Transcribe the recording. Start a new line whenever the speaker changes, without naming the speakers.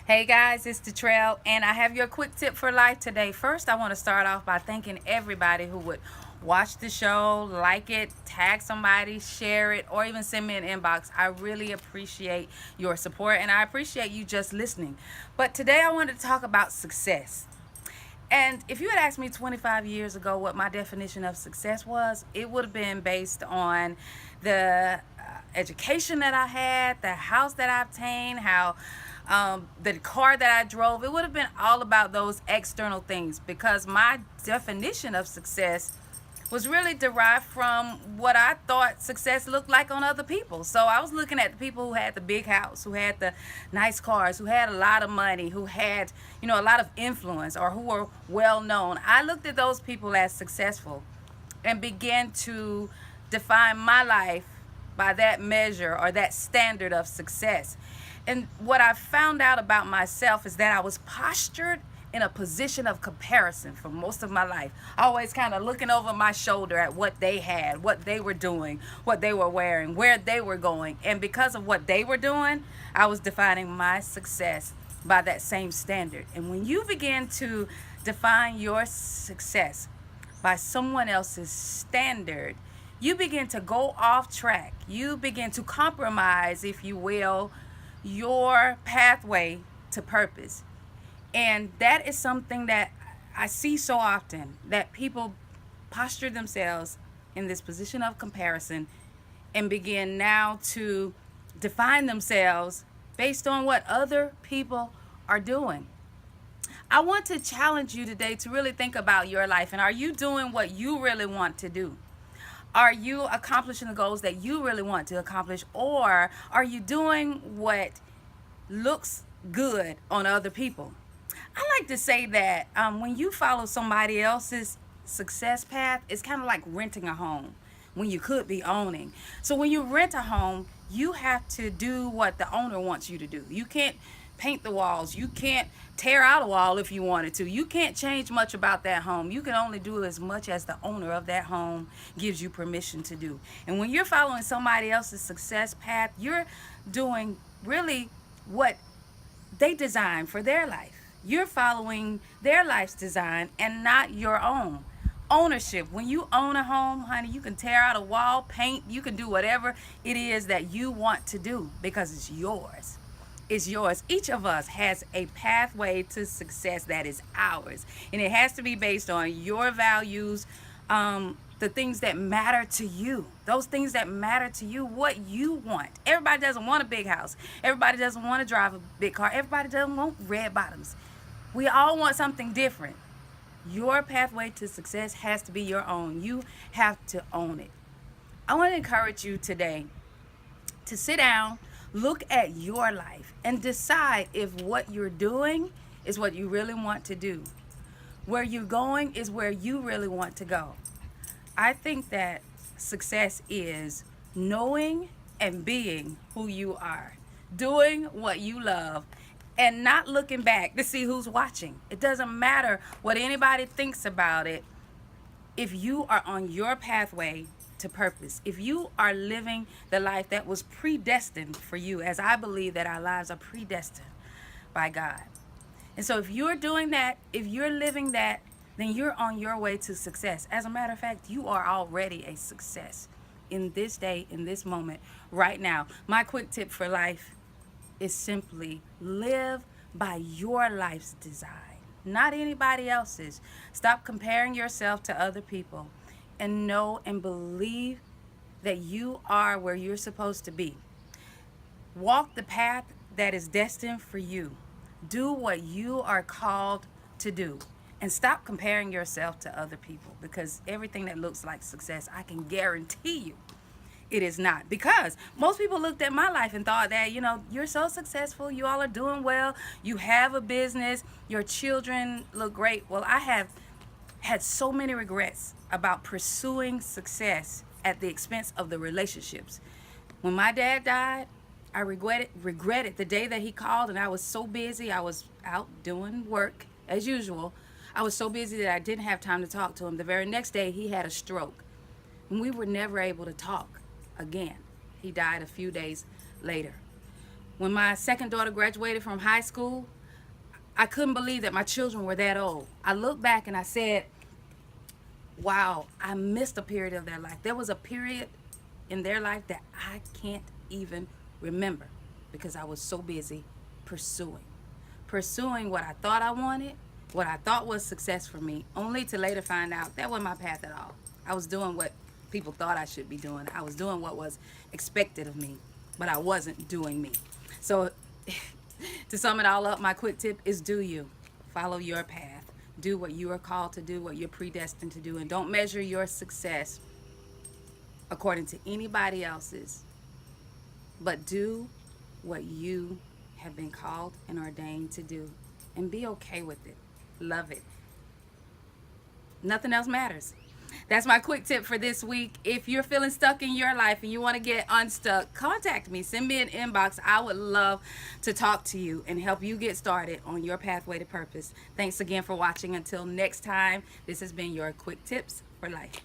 Hey guys, it's the Trail, and I have your quick tip for life today. First, I want to start off by thanking everybody who would watch the show, like it, tag somebody, share it, or even send me an inbox. I really appreciate your support, and I appreciate you just listening. But today, I wanted to talk about success. And if you had asked me 25 years ago what my definition of success was, it would have been based on the education that I had, the house that I obtained, the car that I drove. It would have been all about those external things because my definition of success was really derived from what I thought success looked like on other people. So I was looking at the people who had the big house, who had the nice cars, who had a lot of money, who had, a lot of influence, or who were well known. I looked at those people as successful and began to define my life by that measure or that standard of success. And what I found out about myself is that I was postured in a position of comparison for most of my life. Always kind of looking over my shoulder at what they had, what they were doing, what they were wearing, where they were going. And because of what they were doing, I was defining my success by that same standard. And when you begin to define your success by someone else's standard, you begin to go off track. You begin to compromise, if you will, your pathway to purpose. And that is something that I see so often, that people posture themselves in this position of comparison and begin now to define themselves based on what other people are doing. I want to challenge you today to really think about your life, and are you doing what you really want to do? Are you accomplishing the goals that you really want to accomplish, or are you doing what looks good on other people? I like to say that when you follow somebody else's success path, it's kind of like renting a home when you could be owning. So when you rent a home, you have to do what the owner wants you to do. You can't paint the walls. You can't tear out a wall if you wanted to. You can't change much about that home. You can only do as much as the owner of that home gives you permission to do. And when you're following somebody else's success path, you're doing really what they designed for their life. You're following their life's design and not your own. Ownership. When you own a home, honey, you can tear out a wall, paint, you can do whatever it is that you want to do because it's yours. It's yours. Each of us has a pathway to success that is ours. And it has to be based on your values, the things that matter to you. Those things that matter to you, what you want. Everybody doesn't want a big house. Everybody doesn't want to drive a big car. Everybody doesn't want red bottoms. We all want something different. Your pathway to success has to be your own. You have to own it. I want to encourage you today to sit down, look at your life, and decide if what you're doing is what you really want to do. Where you're going is where you really want to go. I think that success is knowing and being who you are, doing what you love, and not looking back to see who's watching. It doesn't matter what anybody thinks about it. If you are on your pathway to purpose, if you are living the life that was predestined for you, as I believe that our lives are predestined by God. And so if you're doing that, if you're living that, then you're on your way to success. As a matter of fact, you are already a success in this day, in this moment, right now. My quick tip for life is simply live by your life's design, not anybody else's. Stop comparing yourself to other people and know and believe that you are where you're supposed to be. Walk the path that is destined for you. Do what you are called to do. And stop comparing yourself to other people, because everything that looks like success, I can guarantee you, it is not. Because most people looked at my life and thought that, you're so successful, you all are doing well, you have a business, your children look great. Well, I have had so many regrets about pursuing success at the expense of the relationships. When my dad died, I regretted the day that he called, and I was so busy. I was out doing work as usual. I was so busy that I didn't have time to talk to him. The very next day, he had a stroke, and we were never able to talk again. He died a few days later. When my second daughter graduated from high school, I couldn't believe that my children were that old. I looked back and I said, wow, I missed a period of their life. There was a period in their life that I can't even remember because I was so busy pursuing what I thought I wanted, what I thought was success for me, only to later find out that wasn't my path at all. I was doing what people thought I should be doing. I was doing what was expected of me, but I wasn't doing me. So to sum it all up, my quick tip is do you. Follow your path. Do what you are called to do, what you're predestined to do, and don't measure your success according to anybody else's, but do what you have been called and ordained to do, and be okay with it. Love it. Nothing else matters. That's my quick tip for this week. If you're feeling stuck in your life and you want to get unstuck, contact me. Send me an inbox. I would love to talk to you and help you get started on your pathway to purpose. Thanks again for watching. Until next time, this has been your Quick Tips for Life.